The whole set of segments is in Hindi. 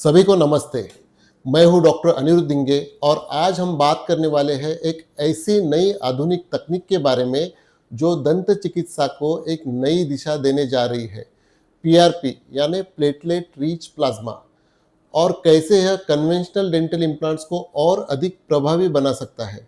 सभी को नमस्ते। मैं हूं डॉक्टर अनिरुद्ध दिंगे और आज हम बात करने वाले हैं एक ऐसी नई आधुनिक तकनीक के बारे में जो दंत चिकित्सा को एक नई दिशा देने जा रही है। पीआरपी यानी प्लेटलेट रिच प्लाज्मा, और कैसे यह कन्वेंशनल डेंटल इम्प्लांट्स को और अधिक प्रभावी बना सकता है।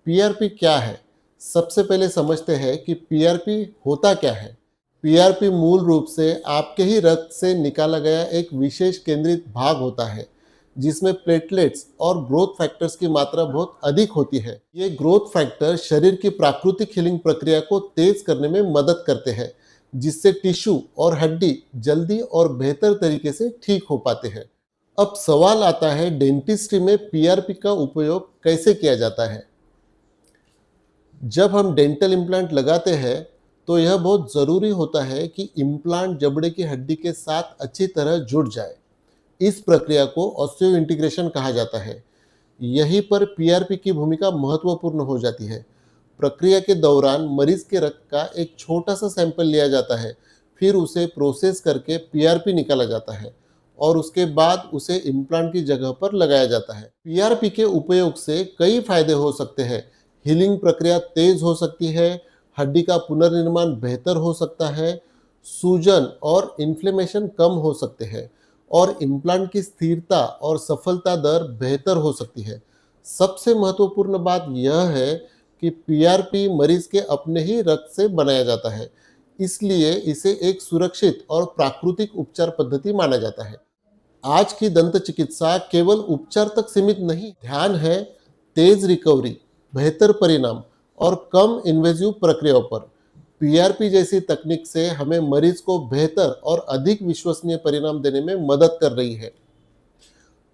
पीआरपी क्या है? सबसे पहले समझते हैं कि पीआरपी होता क्या है। पीआरपी मूल रूप से आपके ही रक्त से निकाला गया एक विशेष केंद्रित भाग होता है जिसमें प्लेटलेट्स और ग्रोथ फैक्टर्स की मात्रा बहुत अधिक होती है। ये ग्रोथ फैक्टर शरीर की प्राकृतिक हीलिंग प्रक्रिया को तेज करने में मदद करते हैं, जिससे टिश्यू और हड्डी जल्दी और बेहतर तरीके से ठीक हो पाते हैं। अब सवाल आता है, डेंटिस्ट्री में पीआरपी का उपयोग कैसे किया जाता है। जब हम डेंटल इम्प्लांट लगाते हैं तो यह बहुत ज़रूरी होता है कि इम्प्लांट जबड़े की हड्डी के साथ अच्छी तरह जुड़ जाए। इस प्रक्रिया को ऑस्टियो इंटीग्रेशन कहा जाता है। यहीं पर पीआरपी की भूमिका महत्वपूर्ण हो जाती है। प्रक्रिया के दौरान मरीज के रक्त का एक छोटा सा सैंपल लिया जाता है, फिर उसे प्रोसेस करके पीआरपी निकाला जाता है और उसके बाद उसे इम्प्लांट की जगह पर लगाया जाता है। पीआरपी के उपयोग से कई फायदे हो सकते हैं। हीलिंग प्रक्रिया तेज हो सकती है, हड्डी का पुनर्निर्माण बेहतर हो सकता है, सूजन और इन्फ्लेमेशन कम हो सकते हैं और इम्प्लांट की स्थिरता और सफलता दर बेहतर हो सकती है। सबसे महत्वपूर्ण बात यह है कि पीआरपी मरीज के अपने ही रक्त से बनाया जाता है, इसलिए इसे एक सुरक्षित और प्राकृतिक उपचार पद्धति माना जाता है। आज की दंत चिकित्सा केवल उपचार तक सीमित नहीं, ध्यान है तेज रिकवरी, बेहतर परिणाम और कम इन्वेजिव प्रक्रियाओं पर। पीआरपी जैसी तकनीक से हमें मरीज को बेहतर और अधिक विश्वसनीय परिणाम देने में मदद कर रही है।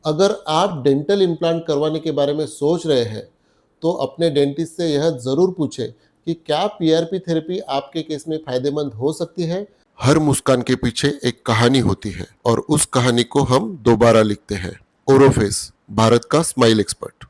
अगर आप डेंटल इम्प्लांट करवाने के बारे में सोच रहे हैं तो अपने डेंटिस्ट से यह जरूर पूछें कि क्या पीआरपी थेरेपी आपके केस में फायदेमंद हो सकती है। हर मुस्कान के पीछे एक कहानी होती है और उस कहानी को हम दोबारा लिखते हैं। ओरोफेस, भारत का स्माइल एक्सपर्ट।